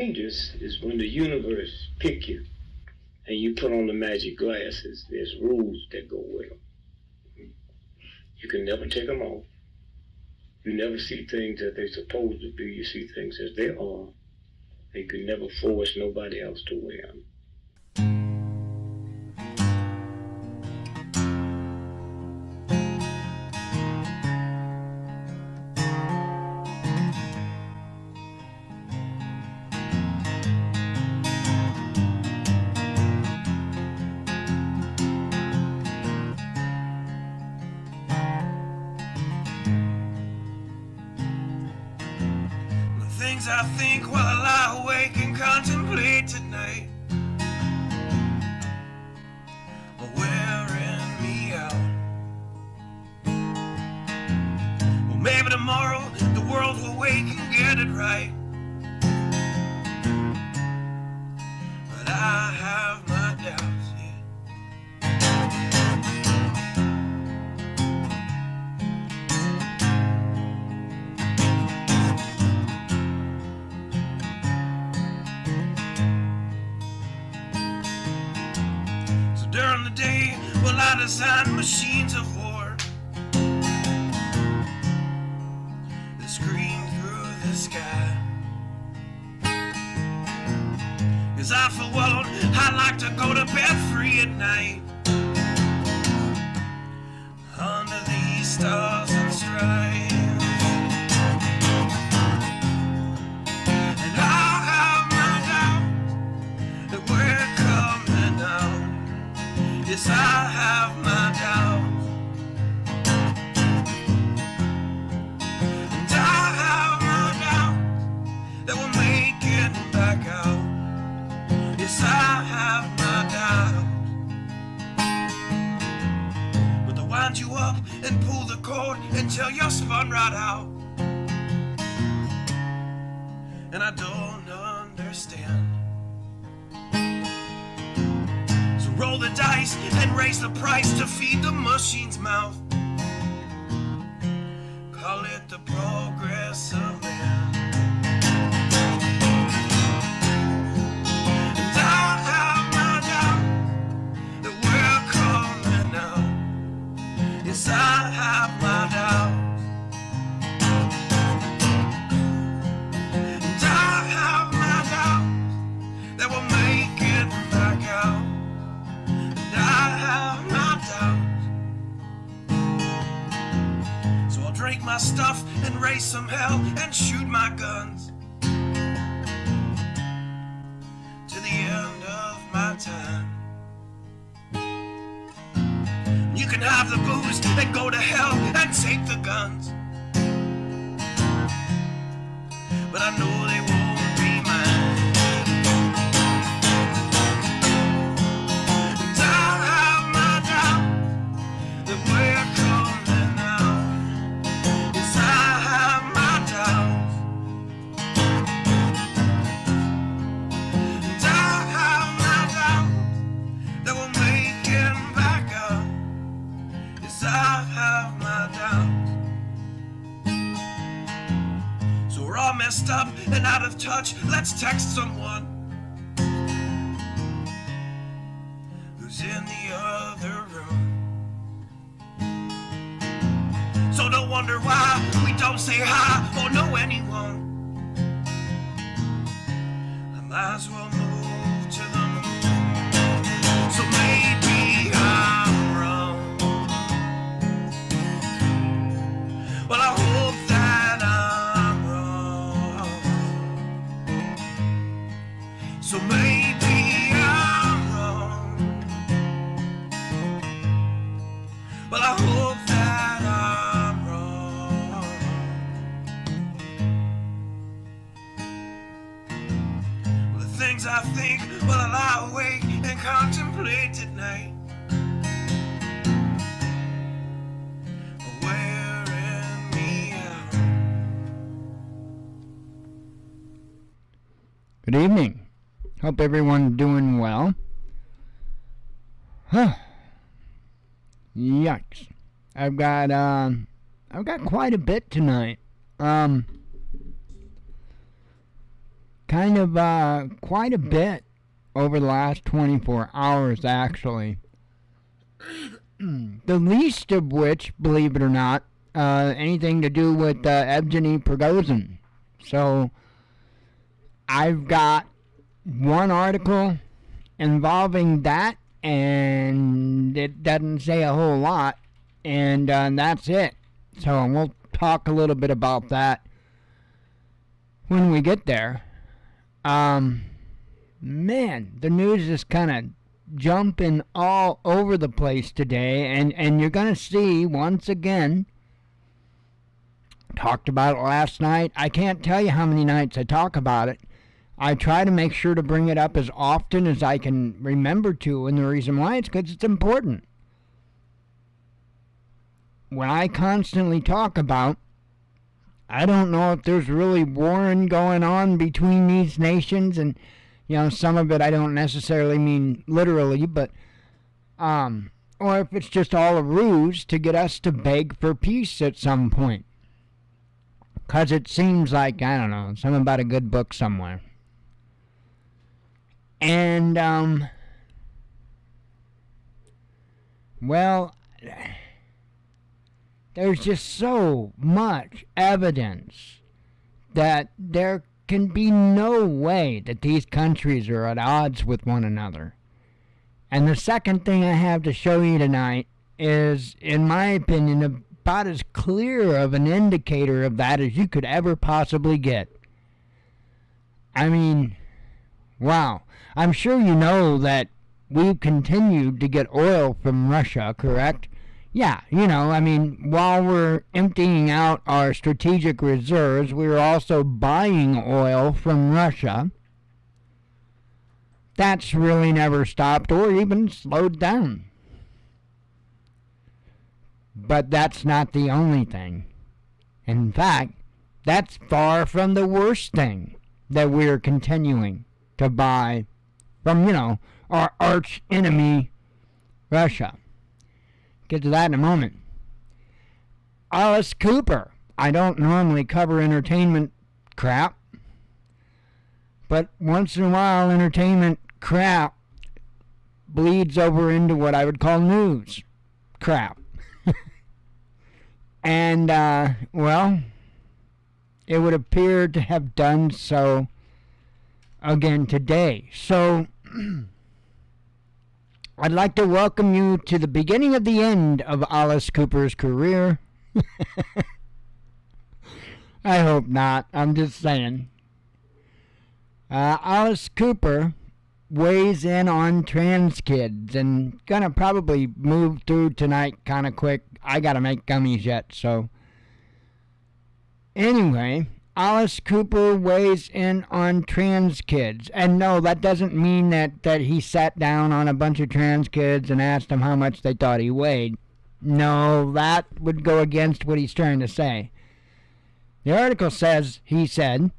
Dangerous is when the universe pick you and you put on the magic glasses. There's rules that go with them. You can never take them off. You never see things as they're supposed to be. You see things as they are. You can never force nobody else to wear them. I think while I lie awake and contemplate tonight are wearing me out. Well, maybe tomorrow the world will wake and get it right, but I have my doubts, yeah. During the day, well, I design machines of war that scream through the sky. 'Cause I, for one, I like to go to bed free at night under these stars and stripes. And I have my doubts that we're coming out. Yes, I have my doubts, and I have my doubts that we'll make it back out. Yes, I have my doubts, but they'll wind you up and pull the cord until you're spun right out. And I don't understand. Roll the dice and raise the price to feed the machine's mouth. Call it the progress of man. And I have my doubt that we're coming out. Yes, I have my doubt. And I have my doubt that we'll make it back out. I have my doubts, so I'll drink my stuff and raise some hell and shoot my guns to the end of my time. You can have the booze and go to hell and take the guns, but I know they won't be mine. We're coming out. Yes, I have my doubts, and I have my doubts that we'll make it back up. Yes, I have my doubts. So we're all messed up and out of touch. Let's text someone who's in the other room. So don't wonder why we don't say hi or know anyone. I might as well move to the moon. So maybe I'm wrong. Well, I hope that I'm wrong. So maybe I'm wrong. Well, I hope that I'm wrong. Well, the things I think while I lie awake and contemplate at night are wearing me out. Good evening. Hope everyone's doing well. Huh. Yikes. I've got quite a bit tonight. kind of quite a bit over the last 24 hours, actually. The least of which, believe it or not, anything to do with Evgeny Prigozhin. So I've got one article involving that, and it doesn't say a whole lot, and that's it. So we'll talk a little bit about that when we get there. Man, the news is kind of jumping all over the place today, and you're going to see, once again, talked about it last night. I can't tell you how many nights I talk about it. I try to make sure to bring it up as often as I can remember to, and the reason why is because it's important. When I constantly talk about, I don't know if there's really warring going on between these nations, and some of it I don't necessarily mean literally, but or if it's just all a ruse to get us to beg for peace at some point. 'Cause it seems like, I don't know, something about a good book somewhere. And well, there's just so much evidence that there can be no way that these countries are at odds with one another. And the second thing I have to show you tonight is, in my opinion, about as clear of an indicator of that as you could ever possibly get. I mean, wow. I'm sure you know that we've continued to get oil from Russia, correct? Yeah, while we're emptying out our strategic reserves, we're also buying oil from Russia. That's really never stopped or even slowed down. But that's not the only thing. In fact, that's far from the worst thing that we're continuing to buy from, our arch enemy, Russia. Get to that in a moment. Alice Cooper. I don't normally cover entertainment crap, but once in a while entertainment crap bleeds over into what I would call news crap. And, well, it would appear to have done so again today. So I'd like to welcome you to the beginning of the end of Alice Cooper's career. I hope not. I'm just saying. Alice Cooper weighs in on trans kids, and gonna probably move through tonight kind of quick. I gotta make gummies yet, so. Anyway, Alice Cooper weighs in on trans kids. And no, that doesn't mean that he sat down on a bunch of trans kids and asked them how much they thought he weighed. No, that would go against what he's trying to say. The article says, he said,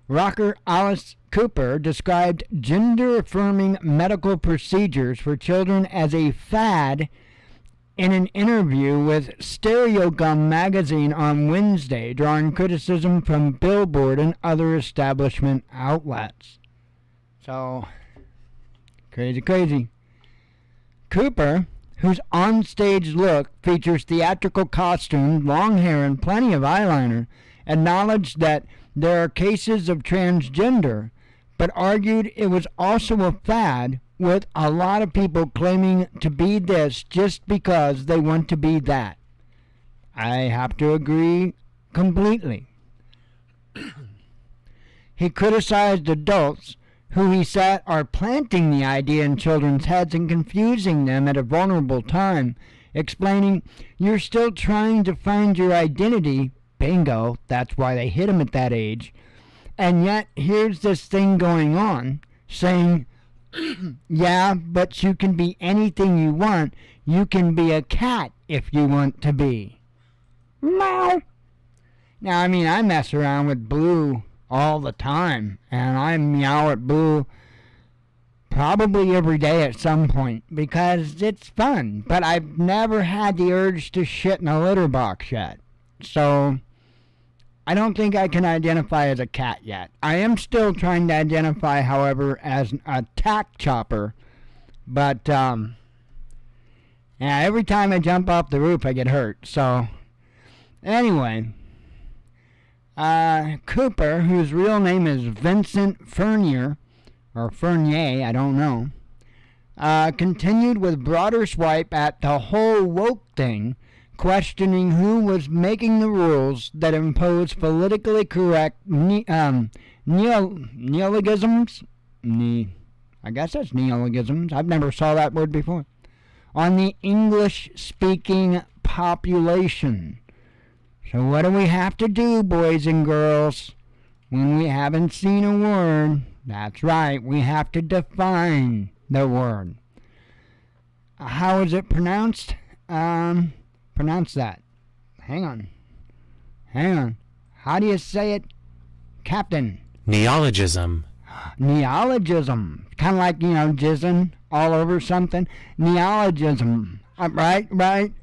rocker Alice Cooper described gender-affirming medical procedures for children as a fad in an interview with Stereogum magazine on Wednesday, drawing criticism from Billboard and other establishment outlets. So, crazy. Cooper, whose onstage look features theatrical costume, long hair, and plenty of eyeliner, acknowledged that there are cases of transgender, but argued it was also a fad, with a lot of people claiming to be this just because they want to be that. I have to agree completely. He criticized adults who he said are planting the idea in children's heads and confusing them at a vulnerable time, explaining, "You're still trying to find your identity." Bingo, that's why they hit him at that age. And yet, here's this thing going on, saying, yeah, but you can be anything you want. You can be a cat if you want to be. Meow. Now, I mess around with Blue all the time, and I meow at Blue probably every day at some point, because it's fun, but I've never had the urge to shit in a litter box yet. So, I don't think I can identify as a cat yet. I am still trying to identify, however, as a tack chopper. But, yeah, every time I jump off the roof, I get hurt. So, anyway, Cooper, whose real name is Vincent Fernier, or Fernier, I don't know, continued with broader swipe at the whole woke thing, questioning who was making the rules that impose politically correct neologisms. I guess that's neologisms. I've never saw that word before. On the English-speaking population. So what do we have to do, boys and girls, when we haven't seen a word? That's right, we have to define the word. How is it pronounced? Pronounce that. Hang on. How do you say it, Captain? Neologism. Neologism. Kind of like, jizzing all over something. Neologism. Right?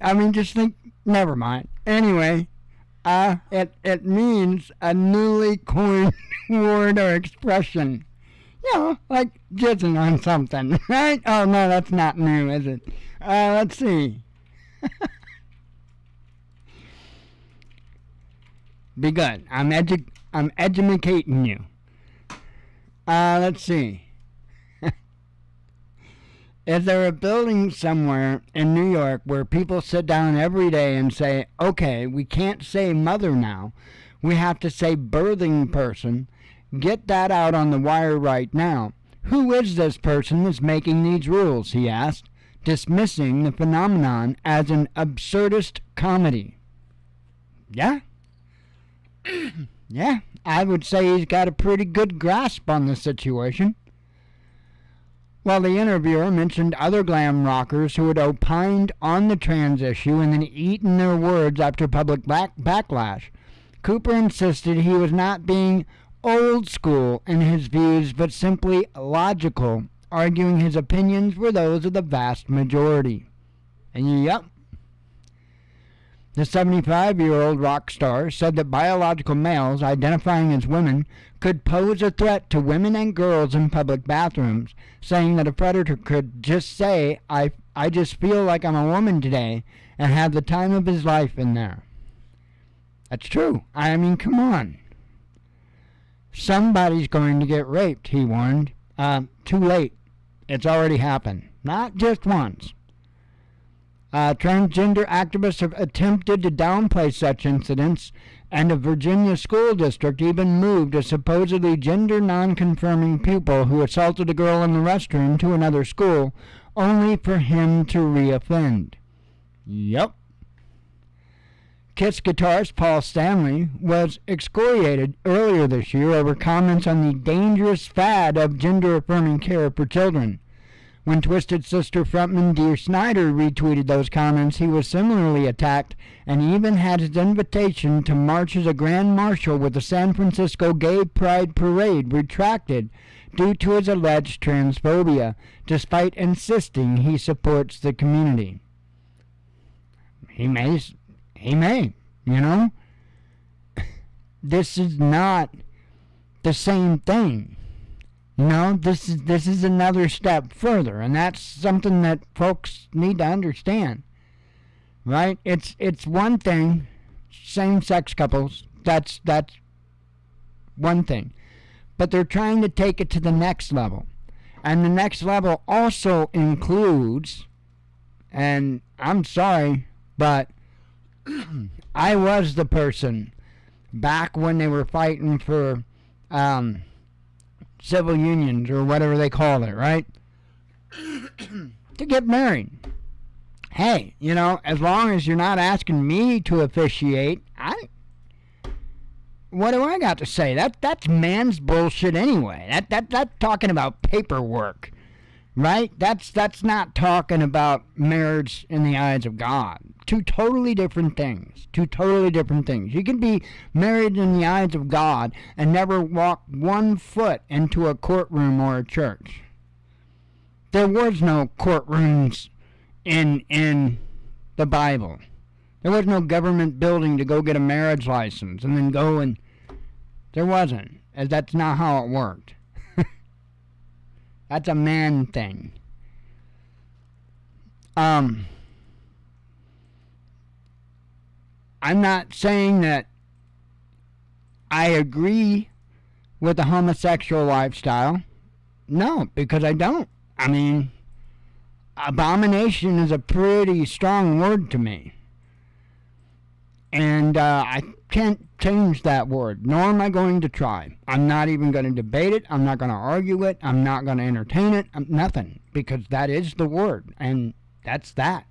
I mean, just think, never mind. Anyway, it means a newly coined word or expression. Like jizzing on something, right? Oh, no, that's not new, is it? Let's see. Be good. I'm educating you. Let's see. Is there a building somewhere in New York where people sit down every day and say, okay, we can't say mother now. We have to say birthing person. Get that out on the wire right now. Who is this person that's making these rules, he asked, dismissing the phenomenon as an absurdist comedy. Yeah? Yeah, I would say he's got a pretty good grasp on the situation. While the interviewer mentioned other glam rockers who had opined on the trans issue and then eaten their words after public backlash, Cooper insisted he was not being old school in his views, but simply logical, arguing his opinions were those of the vast majority. And yep. The 75-year-old rock star said that biological males identifying as women could pose a threat to women and girls in public bathrooms, saying that a predator could just say, I just feel like I'm a woman today, and have the time of his life in there. That's true. I mean, come on. Somebody's going to get raped, he warned. Too late. It's already happened. Not just once. Transgender activists have attempted to downplay such incidents, and a Virginia school district even moved a supposedly gender non-confirming pupil who assaulted a girl in the restroom to another school, only for him to re-offend. Yep. Kiss guitarist Paul Stanley was excoriated earlier this year over comments on the dangerous fad of gender-affirming care for children. When Twisted Sister frontman Dee Snider retweeted those comments, he was similarly attacked and even had his invitation to march as a grand marshal with the San Francisco Gay Pride Parade retracted due to his alleged transphobia, despite insisting he supports the community. He may, This is not the same thing. This is another step further, and that's something that folks need to understand, right? It's one thing, same-sex couples, that's one thing, but they're trying to take it to the next level, and the next level also includes, and I'm sorry, but I was the person back when they were fighting for civil unions or whatever they call it, right? To get married. Hey, as long as you're not asking me to officiate, what do I got to say? That's man's bullshit anyway. That's talking about paperwork, right? That's not talking about marriage in the eyes of God. Two totally different things. You can be married in the eyes of God and never walk 1 foot into a courtroom or a church. There was no courtrooms in the Bible. There was no government building to go get a marriage license and then go and... There wasn't. That's not how it worked. That's a man thing. I'm not saying that I agree with the homosexual lifestyle. No, because I don't. I mean, abomination is a pretty strong word to me. And I can't change that word, nor am I going to try. I'm not even going to debate it. I'm not going to argue it. I'm not going to entertain it. Nothing, because that is the word, and that's that.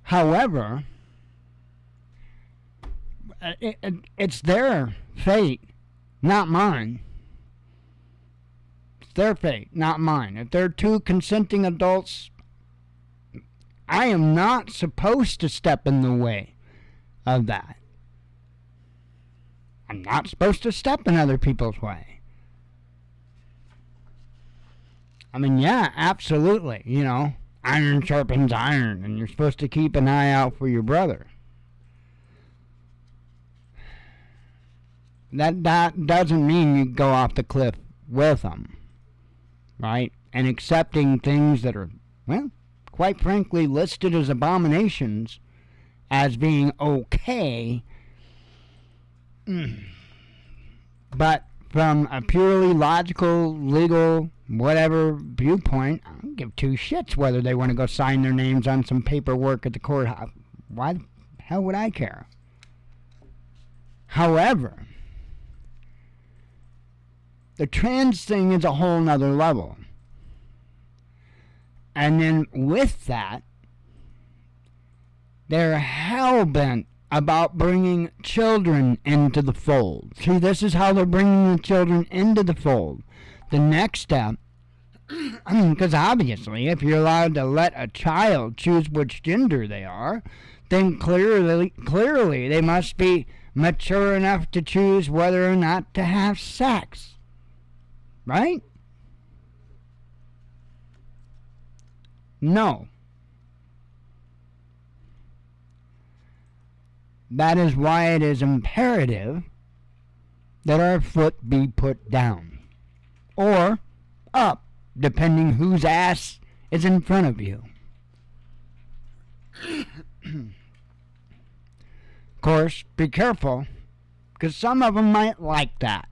However, it's their fate, not mine. It's their fate, not mine. If they're two consenting adults, I am not supposed to step in the way of that. I'm not supposed to step in other people's way. I mean, yeah, absolutely. You know, iron sharpens iron, and you're supposed to keep an eye out for your brother. That doesn't mean you go off the cliff with them, right? And accepting things that are, well, quite frankly, listed as abominations as being okay. But from a purely logical, legal, whatever viewpoint, I don't give two shits whether they want to go sign their names on some paperwork at the courthouse. Why the hell would I care? However, the trans thing is a whole nother level. And then with that, they're hell-bent about bringing children into the fold. See, this is how they're bringing the children into the fold. The next step, because obviously, if you're allowed to let a child choose which gender they are, then clearly they must be mature enough to choose whether or not to have sex. Right? No. That is why it is imperative that our foot be put down. Or up, depending whose ass is in front of you. Of course, be careful, because some of them might like that.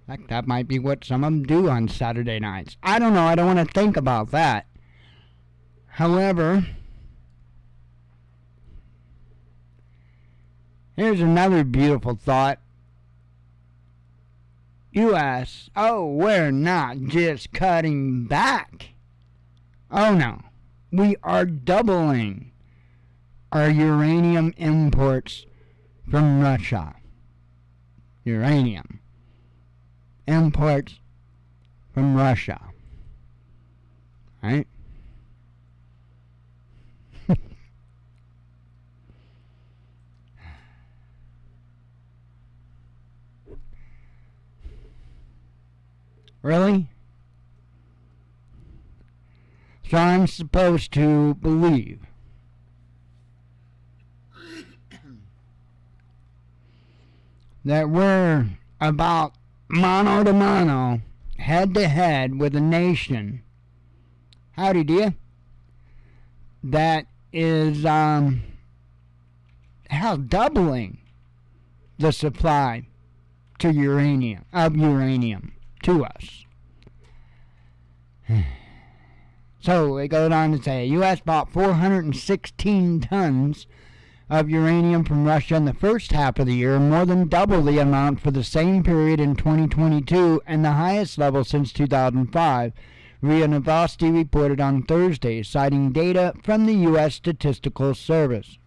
In fact, that might be what some of them do on Saturday nights. I don't know, I don't want to think about that. However, here's another beautiful thought. You ask, oh, we're not just cutting back. Oh no, we are doubling our uranium imports from Russia. Uranium imports from Russia. Right? Really? So I'm supposed to believe that we're about mano to mano, head to head with a nation, howdy do you, that is doubling the supply to uranium to us. So it goes on to say, U.S. bought 416 tons of uranium from Russia in the first half of the year, more than double the amount for the same period in 2022 and the highest level since 2005, RIA Novosti reported on Thursday, citing data from the U.S. Statistical Service.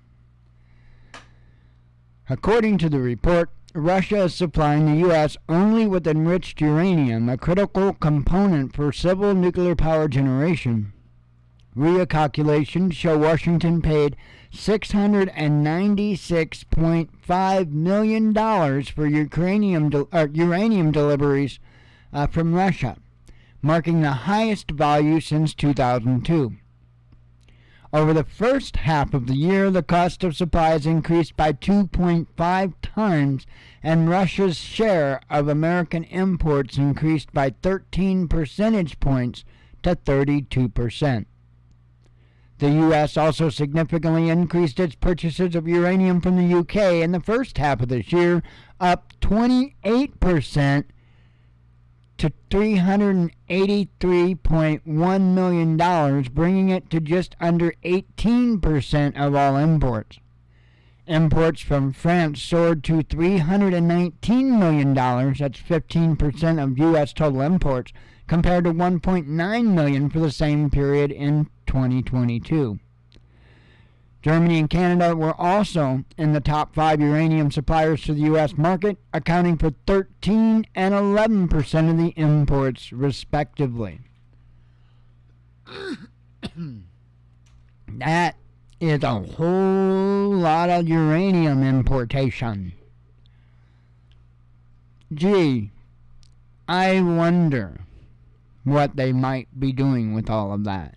According to the report, Russia is supplying the U.S. only with enriched uranium, a critical component for civil nuclear power generation. RIA calculations show Washington paid $696.5 million for uranium deliveries from Russia, marking the highest value since 2002. Over the first half of the year, the cost of supplies increased by 2.5 times, and Russia's share of American imports increased by 13 percentage points to 32%. The U.S. also significantly increased its purchases of uranium from the UK in the first half of this year, up 28% to $383.1 million, bringing it to just under 18% of all imports. Imports from France soared to $319 million, that's 15% of U.S. total imports, compared to $1.9 million for the same period in 2022. Germany and Canada were also in the top 5 uranium suppliers to the U.S. market, accounting for 13 and 11% of the imports, respectively. That is a whole lot of uranium importation. Gee, I wonder what they might be doing with all of that.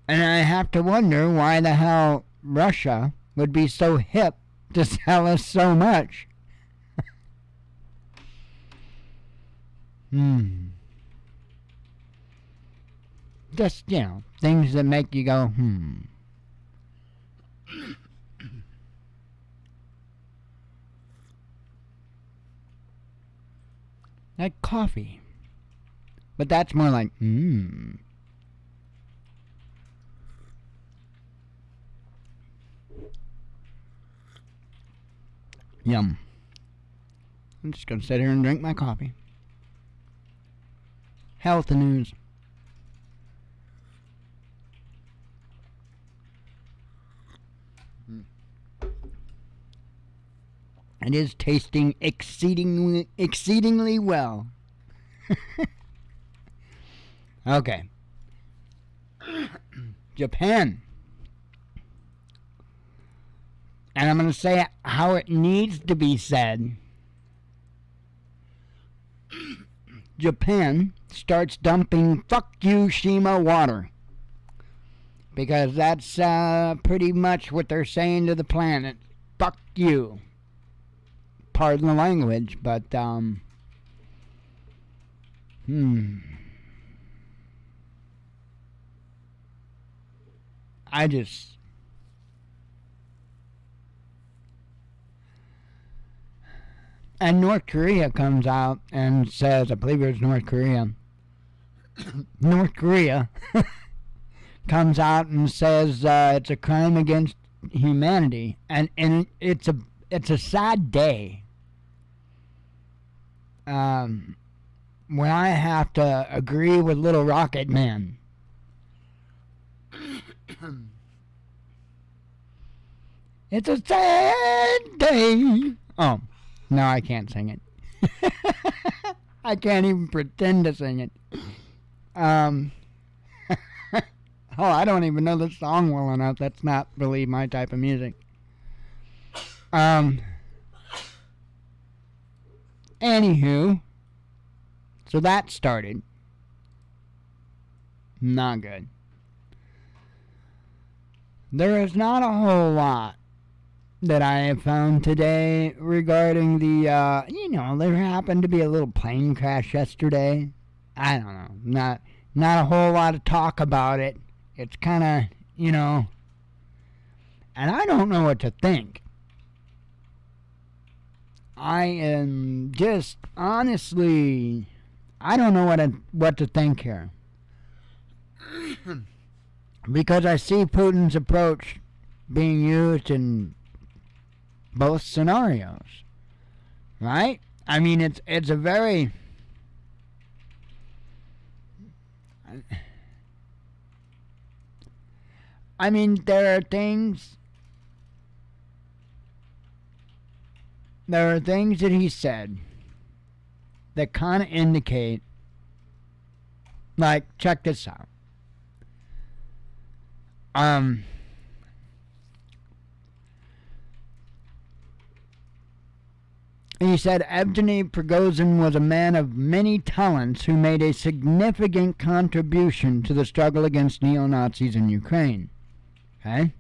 And I have to wonder why the hell Russia would be so hip to sell us so much. Just, things that make you go, Like coffee. But that's more like, Yum. I'm just going to sit here and drink my coffee. Health news. It is tasting exceedingly well. Okay. Japan. And I'm going to say how it needs to be said. Japan starts dumping Fukushima water. Because that's pretty much what they're saying to the planet. Fuck you. Pardon the language, but, I just... And North Korea comes out and says, I believe it was North Korea. North Korea comes out and says it's a crime against humanity, and it's a sad day when I have to agree with Little Rocket Man. It's a sad day. Oh, no, I can't sing it. I can't even pretend to sing it. Oh, I don't even know the song well enough. That's not really my type of music. Anywho, so that started. Not good. There is not a whole lot that I have found today regarding the, there happened to be a little plane crash yesterday. I don't know. Not a whole lot of talk about it. It's kind of, and I don't know what to think. I am just, honestly, I don't know what to think here. Because I see Putin's approach being used in both scenarios, right? I mean, it's a very... I mean, there are things that he said that kind of indicate, like, check this out. He said Evgeny Prigozhin was a man of many talents who made a significant contribution to the struggle against neo-Nazis in Ukraine. Okay?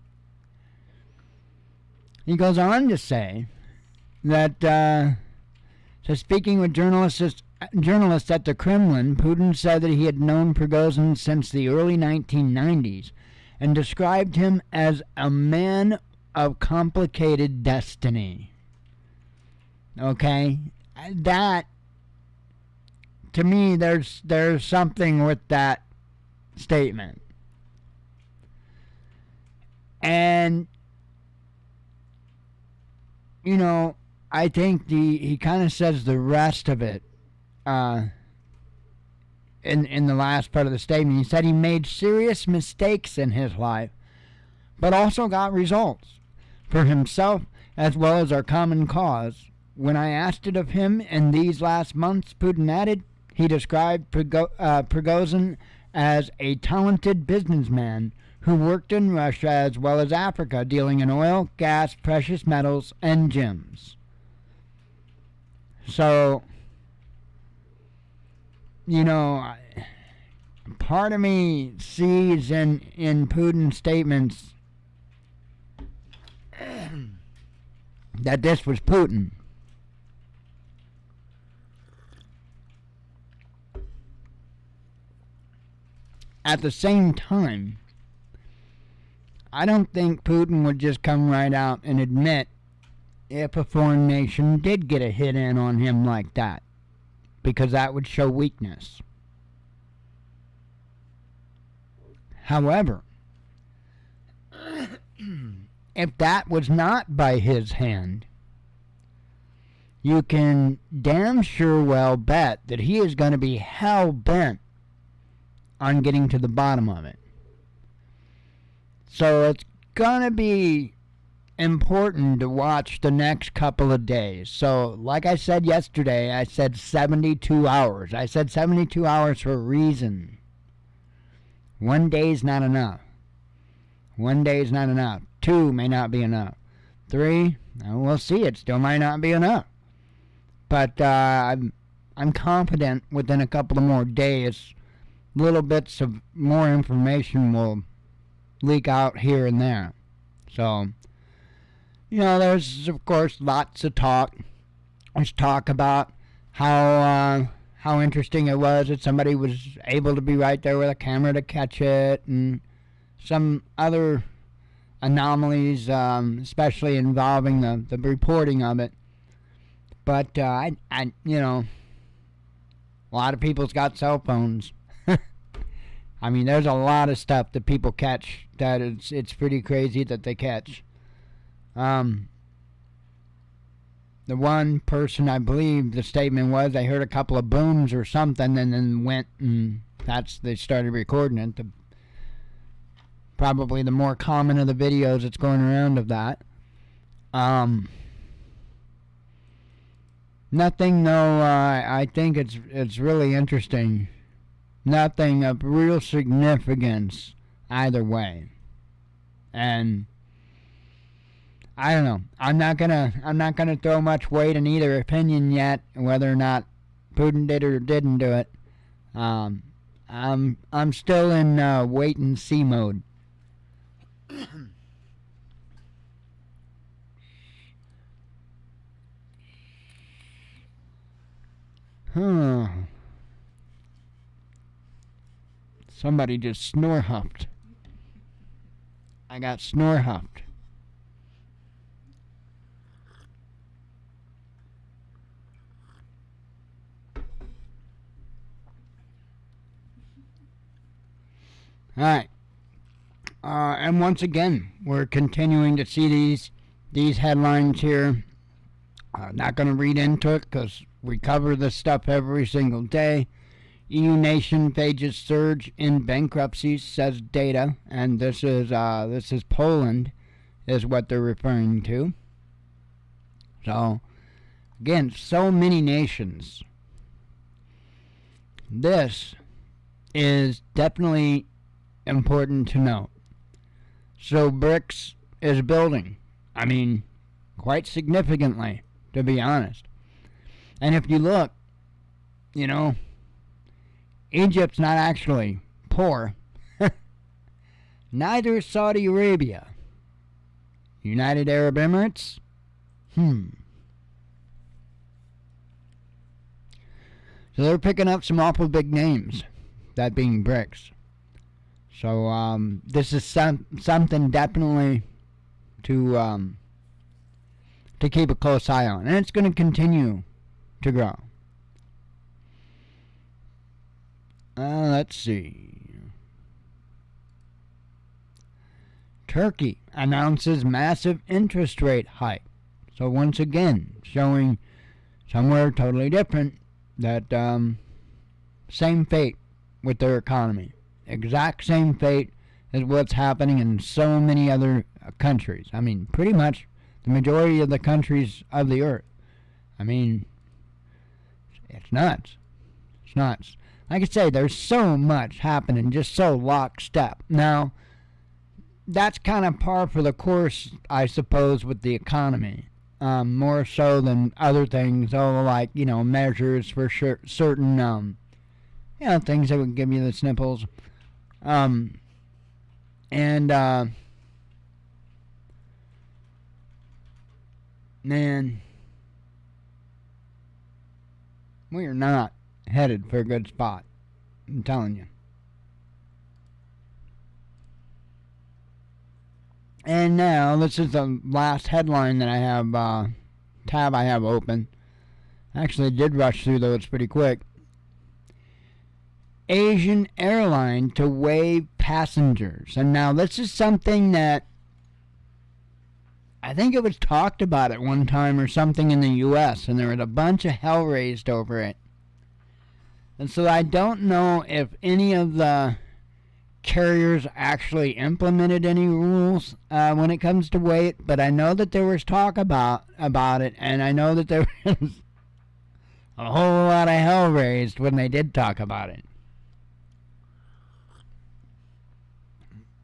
He goes on to say that, so speaking with journalists at the Kremlin, Putin said that he had known Prigozhin since the early 1990s and described him as a man of complicated destiny. Okay? That, to me, there's something with that statement. And, you know, I think he kind of says the rest of it in the last part of the statement. He said he made serious mistakes in his life, but also got results for himself as well as our common cause. When I asked it of him in these last months, Putin added, he described Prigozhin as a talented businessman who worked in Russia as well as Africa, dealing in oil, gas, precious metals, and gems. So, you know, part of me sees in Putin's statements that this was Putin. At the same time, I don't think Putin would just come right out and admit if a foreign nation did get a hit in on him like that, because that would show weakness. However, if that was not by his hand, you can damn sure well bet that he is going to be hell-bent on getting to the bottom of it. So it's going to be important to watch the next couple of days. So, like I said yesterday, I said 72 hours. I said 72 hours for a reason. One day's not enough. One day's not enough. 2 may not be enough. 3, we'll see. It still might not be enough. But I'm confident within a couple of more days, little bits of more information will leak out here and there. So, you know, there's of course lots of talk. There's talk about how interesting it was that somebody was able to be right there with a camera to catch it, and some other anomalies, especially involving the reporting of it. But I you know, a lot of people's got cell phones. I mean, there's a lot of stuff that people catch that it's pretty crazy that they catch. The one person, I believe the statement was, they heard a couple of booms or something and then went and they started recording it. Probably the more common of the videos that's going around of that. Nothing though, I think it's really interesting. Nothing of real significance either way. And I don't know. I'm not gonna throw much weight in either opinion yet, whether or not Putin did or didn't do it. I'm still in wait and see mode. Somebody just snore huffed. I got snore huffed. Alright. And once again, we're continuing to see these headlines here. Not going to read into it because we cover this stuff every single day. EU nation faces surge in bankruptcies, says data, and this is Poland, is what they're referring to. So, again, so many nations. This is definitely important to note. So BRICS is building. I mean, quite significantly, to be honest. And if you look, you know, Egypt's not actually poor. Neither is Saudi Arabia. United Arab Emirates? So they're picking up some awful big names, that being BRICS. So this is something definitely to keep a close eye on. And it's going to continue to grow. Let's see. Turkey announces massive interest rate hike. So once again, showing somewhere totally different that same fate with their economy. Exact same fate as what's happening in so many other countries. I mean, pretty much the majority of the countries of the earth. I mean, it's nuts. It's nuts. Like I say, there's so much happening, just so lockstep. Now, that's kind of par for the course, I suppose, with the economy. More so than other things, like, measures for certain, things that would give you the sniffles. Man, we are not headed for a good spot. I'm telling you. And now, this is the last headline that I have, tab I have open. Actually, did rush through those pretty quick. Asian airline to waive passengers. And now, this is something that I think it was talked about at one time or something in the U.S., and there was a bunch of hell raised over it. And so I don't know if any of the carriers actually implemented any rules when it comes to weight, but I know that there was talk about it, and I know that there was a whole lot of hell raised when they did talk about it.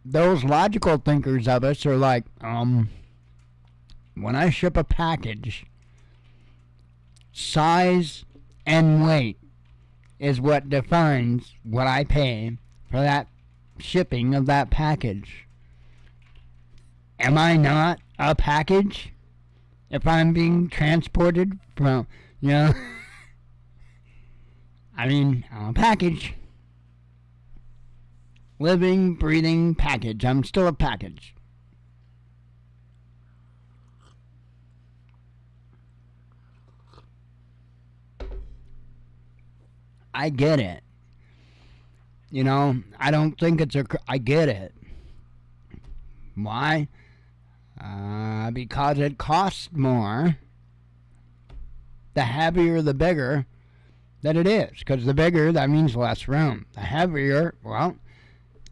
Those logical thinkers of us are like, when I ship a package, size and weight is what defines what I pay for that shipping of that package. Am I not a package if I'm being transported from, I mean, I'm a package. Living, breathing package. I'm still a package. I get it. I don't think I get it. Why? Because it costs more. The heavier, the bigger that it is. Because the bigger, that means less room. The heavier, well,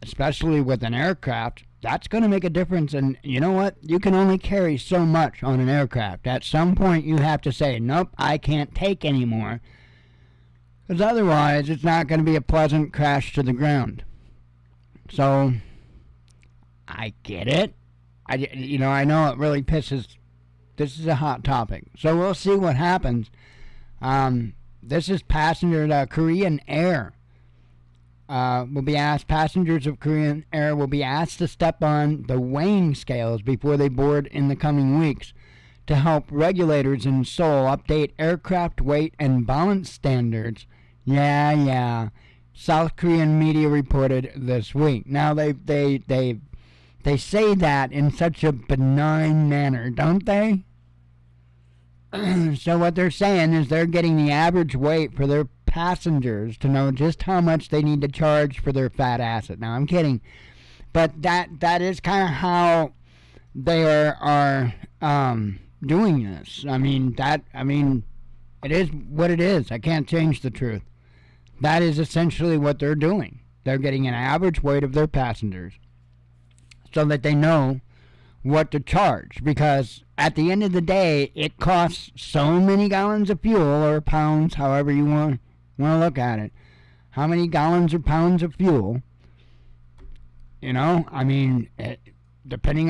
especially with an aircraft, that's going to make a difference. And you know what? You can only carry so much on an aircraft. At some point, you have to say, nope, I can't take any more. Because otherwise, it's not going to be a pleasant crash to the ground. So, I get it. I know it really pisses. This is a hot topic. So, we'll see what happens. This is Korean Air. Passengers of Korean Air will be asked to step on the weighing scales before they board in the coming weeks, to help regulators in Seoul update aircraft weight and balance standards. Yeah. South Korean media reported this week. Now they say that in such a benign manner, don't they? So what they're saying is they're getting the average weight for their passengers to know just how much they need to charge for their fat asset. Now I'm kidding, but that is kind of how they are doing this. I mean, it is what it is. I can't change the truth. That is essentially what they're doing. They're getting an average weight of their passengers so that they know what to charge. Because at the end of the day, it costs so many gallons of fuel, or pounds, however you want to look at it. How many gallons or pounds of fuel? Depending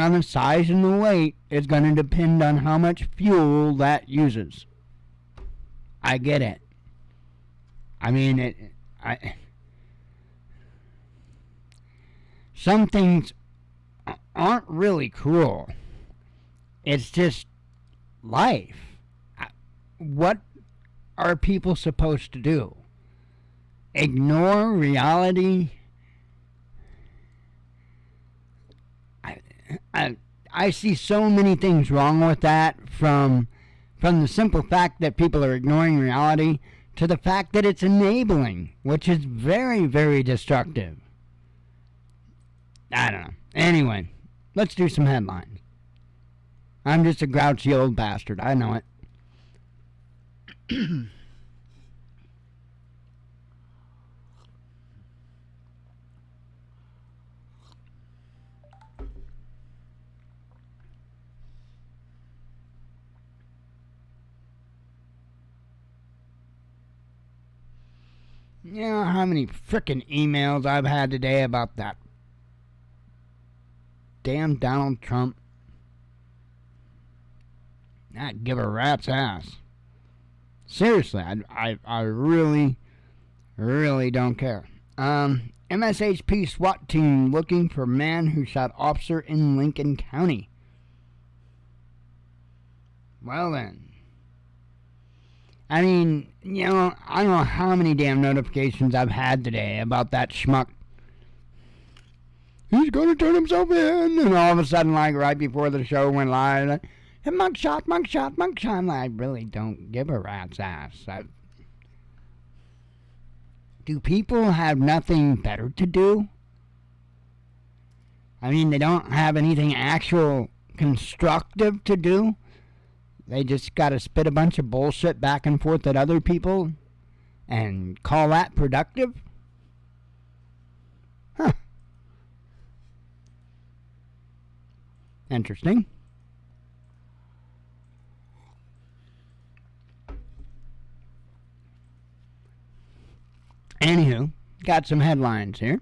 on the size and the weight, it's going to depend on how much fuel that uses. I get it. I mean, some things aren't really cruel. It's just life. What are people supposed to do? Ignore reality? I see so many things wrong with that, from the simple fact that people are ignoring reality to the fact that it's enabling, which is very, very destructive. I don't know. Anyway, let's do some headlines. I'm just a grouchy old bastard. I know it. You know how many frickin' emails I've had today about that damn Donald Trump? Not give a rat's ass. Seriously, I really, really don't care. MSHP SWAT team looking for man who shot officer in Lincoln County. Well then. I mean, you know, I don't know how many damn notifications I've had today about that schmuck. He's gonna turn himself in, and all of a sudden, like right before the show went live, like, mugshot, mugshot, mugshot. I really don't give a rat's ass. Do people have nothing better to do? I mean, they don't have anything actual constructive to do. They just gotta spit a bunch of bullshit back and forth at other people and call that productive? Huh. Interesting. Anywho, got some headlines here.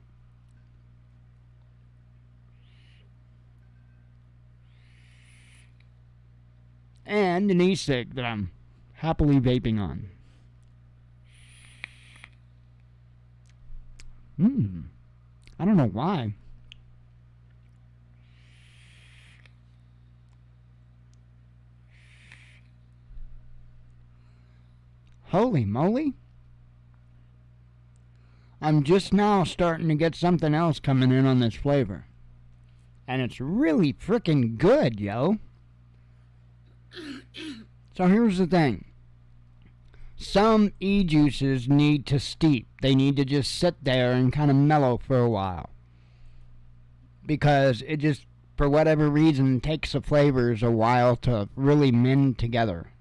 And an e-cig that I'm happily vaping on. I don't know why. Holy moly. I'm just now starting to get something else coming in on this flavor. And it's really frickin' good, yo. So here's the thing. Some e-juices need to steep. They need to just sit there and kind of mellow for a while. Because it just, for whatever reason, takes the flavors a while to really mend together.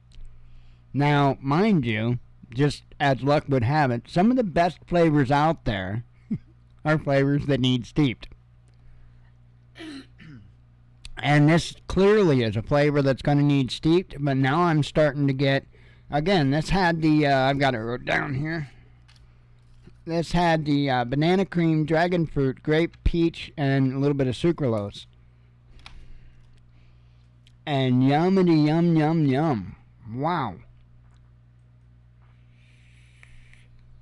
Now, mind you, just as luck would have it, some of the best flavors out there are flavors that need steeped. And this clearly is a flavor that's going to need steeped, but now I'm starting to get, again, this had the, I've got it wrote down here. This had the banana cream, dragon fruit, grape, peach, and a little bit of sucralose. And yummity yum yum yum. Wow.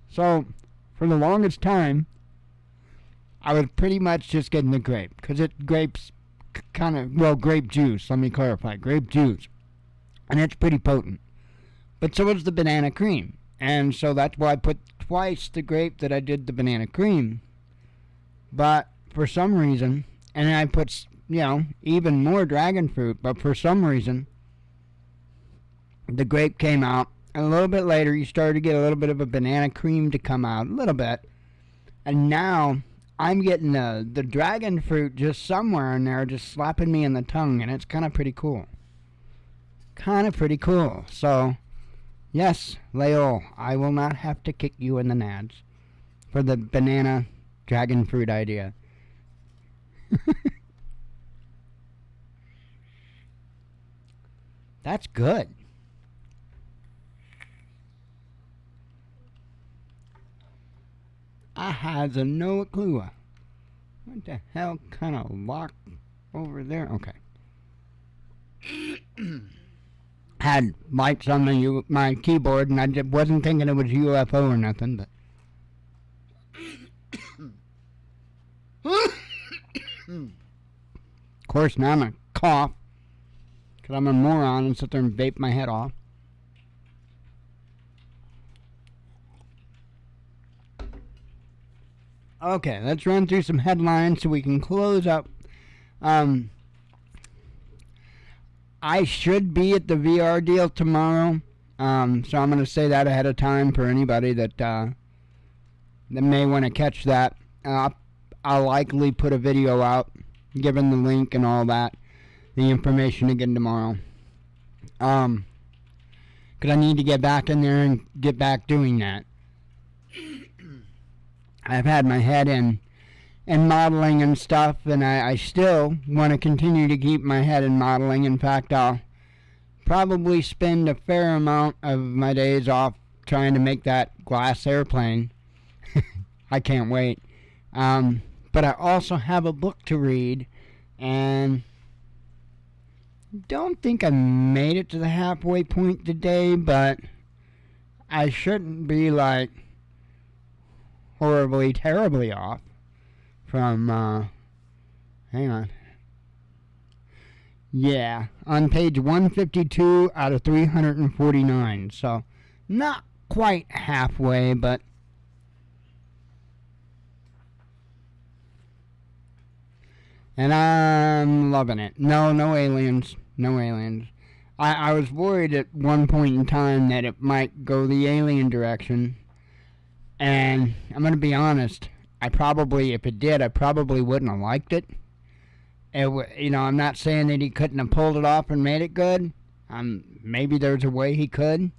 So, for the longest time, I was pretty much just getting the grape, because grapes kind of, well, grape juice, let me clarify, grape juice, and it's pretty potent. But so is the banana cream, and so that's why I put twice the grape that I did the banana cream. But for some reason, and then I put, you know, even more dragon fruit, but for some reason, the grape came out, and a little bit later, you started to get a little bit of a banana cream to come out, a little bit, and now I'm getting the dragon fruit just somewhere in there, just slapping me in the tongue, and it's kind of pretty cool. Kind of pretty cool. So, yes, Leo, I will not have to kick you in the nads for the banana dragon fruit idea. That's good. I has no clue. What the hell kind of lock over there? Okay. had lights on my keyboard, and I just wasn't thinking it was UFO or nothing, but. Of course, now I'm going to cough, because I'm a moron and sit there and vape my head off. Okay, let's run through some headlines so we can close up. I should be at the VR deal tomorrow, so I'm going to say that ahead of time for anybody that may want to catch that. I'll likely put a video out, given the link and all that, the information again tomorrow. Because I need to get back in there and get back doing that. I've had my head in modeling and stuff, and I still want to continue to keep my head in modeling. In fact, I'll probably spend a fair amount of my days off trying to make that glass airplane. I can't wait. But I also have a book to read, and don't think I made it to the halfway point today, but I shouldn't be like horribly, terribly off from, hang on. Yeah, on page 152 out of 349, so not quite halfway, but and I'm loving it. No aliens. No aliens. I was worried at one point in time that it might go the alien direction. And I'm going to be honest, if it did, I probably wouldn't have liked it. I'm not saying that he couldn't have pulled it off and made it good. Maybe there's a way he could.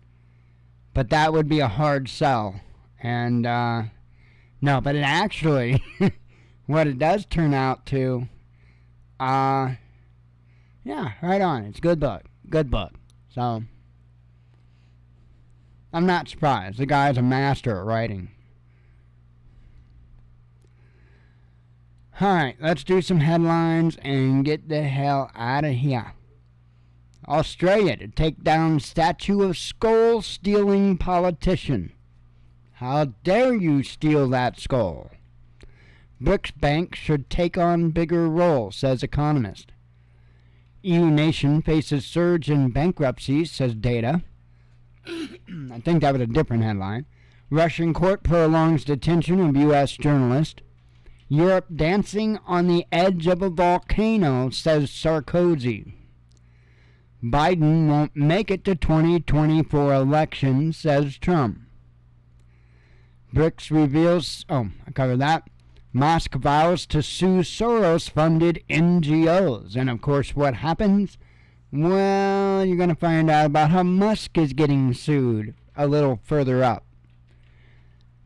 But that would be a hard sell. And, no, but it actually, what it does turn out to, yeah, right on. It's a good book. Good book. So, I'm not surprised. The guy's a master at writing. Alright, let's do some headlines and get the hell out of here. Australia to take down statue of skull-stealing politician. How dare you steal that skull? BRICS bank should take on bigger role, says economist. EU nation faces surge in bankruptcies, says data. I think that was a different headline. Russian court prolongs detention of U.S. journalist. Europe dancing on the edge of a volcano, says Sarkozy. Biden won't make it to 2024 election, says Trump. BRICS reveals... I covered that. Musk vows to sue Soros-funded NGOs. And, of course, what happens? Well, you're going to find out about how Musk is getting sued a little further up.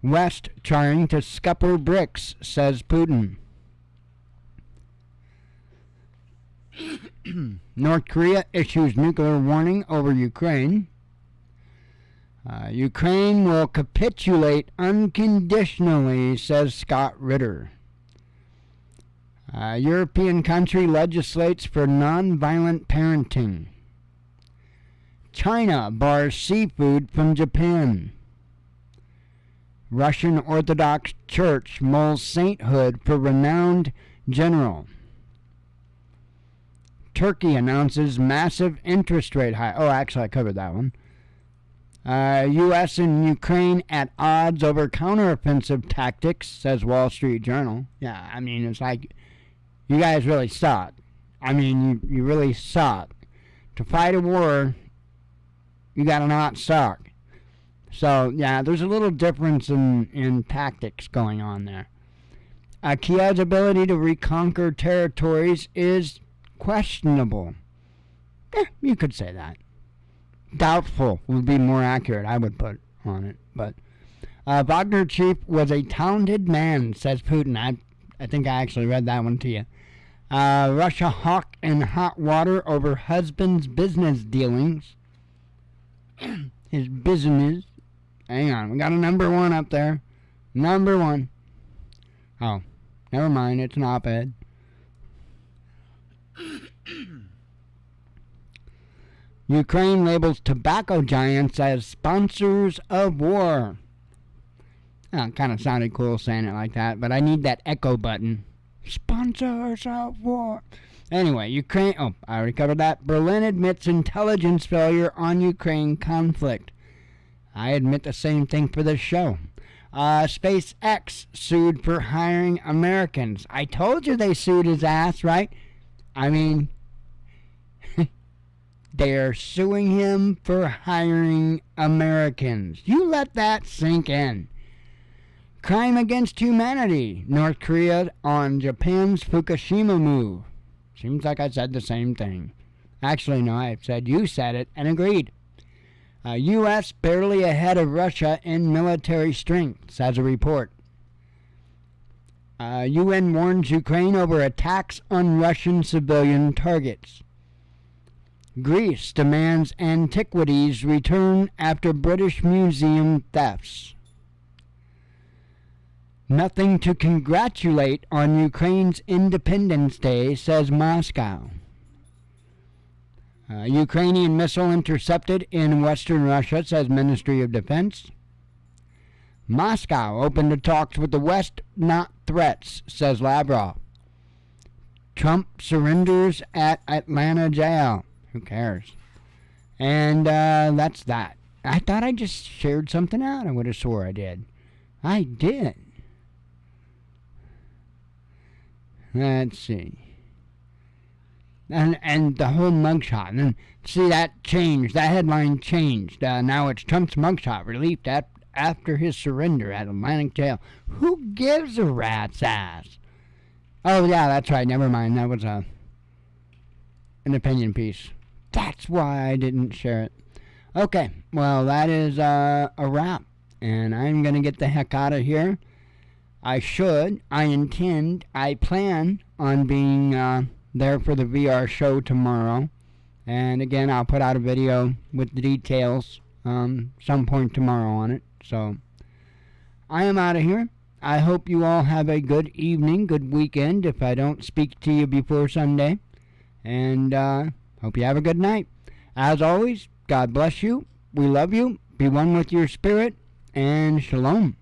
West trying to scupper BRICS, says Putin. North Korea issues nuclear warning over Ukraine. Ukraine will capitulate unconditionally, says Scott Ritter. European country legislates for non-violent parenting. China bars seafood from Japan. Russian Orthodox Church mulls sainthood for renowned general. Turkey announces massive interest rate hike. Oh, actually, I covered that one. U.S. and Ukraine at odds over counteroffensive tactics, says Wall Street Journal. Yeah, I mean, it's like, you guys really suck. I mean, you really suck. To fight a war, you gotta not suck. So, yeah, there's a little difference in tactics going on there. Kiev's ability to reconquer territories is questionable. You could say that. Doubtful would be more accurate, I would put on it. But Wagner chief was a talented man, says Putin. I think I actually read that one to you. Russia hawk in hot water over husband's business dealings. His business. Hang on, we got a number one up there. Number one. Oh, never mind, it's an op-ed. Ukraine labels tobacco giants as sponsors of war. Oh, kind of sounded cool saying it like that, but I need that echo button. Sponsors of war. Anyway, Ukraine... Oh, I already covered that. Berlin admits intelligence failure on Ukraine conflict. I admit the same thing for this show. SpaceX sued for hiring Americans. I told you they sued his ass, right? I mean... They're suing him for hiring Americans. You let that sink in. Crime against humanity. North Korea on Japan's Fukushima move. Seems like I said the same thing. Actually, no, I said you said it and agreed. U.S. barely ahead of Russia in military strength, says a report. UN warns Ukraine over attacks on Russian civilian targets. Greece demands antiquities return after British Museum thefts. Nothing to congratulate on Ukraine's Independence Day, says Moscow. Ukrainian missile intercepted in western Russia, says Ministry of Defense. Moscow open to talks with the West, not threats, says Lavrov. Trump surrenders at Atlanta jail. Who cares? And that's that. I thought I just shared something out. I would have swore I did. I did. Let's see. And the whole mugshot. And then, see, that changed. That headline changed. Now it's Trump's mugshot relieved after his surrender at Atlantic jail. Who gives a rat's ass? Oh, yeah, that's right. Never mind. That was an opinion piece. That's why I didn't share it. Okay, well, that is a wrap. And I'm going to get the heck out of here. I plan on being there for the VR show tomorrow. And again, I'll put out a video with the details some point tomorrow on it. So, I am out of here. I hope you all have a good evening, good weekend, if I don't speak to you before Sunday. And hope you have a good night. As always, God bless you. We love you. Be one with your spirit. And shalom.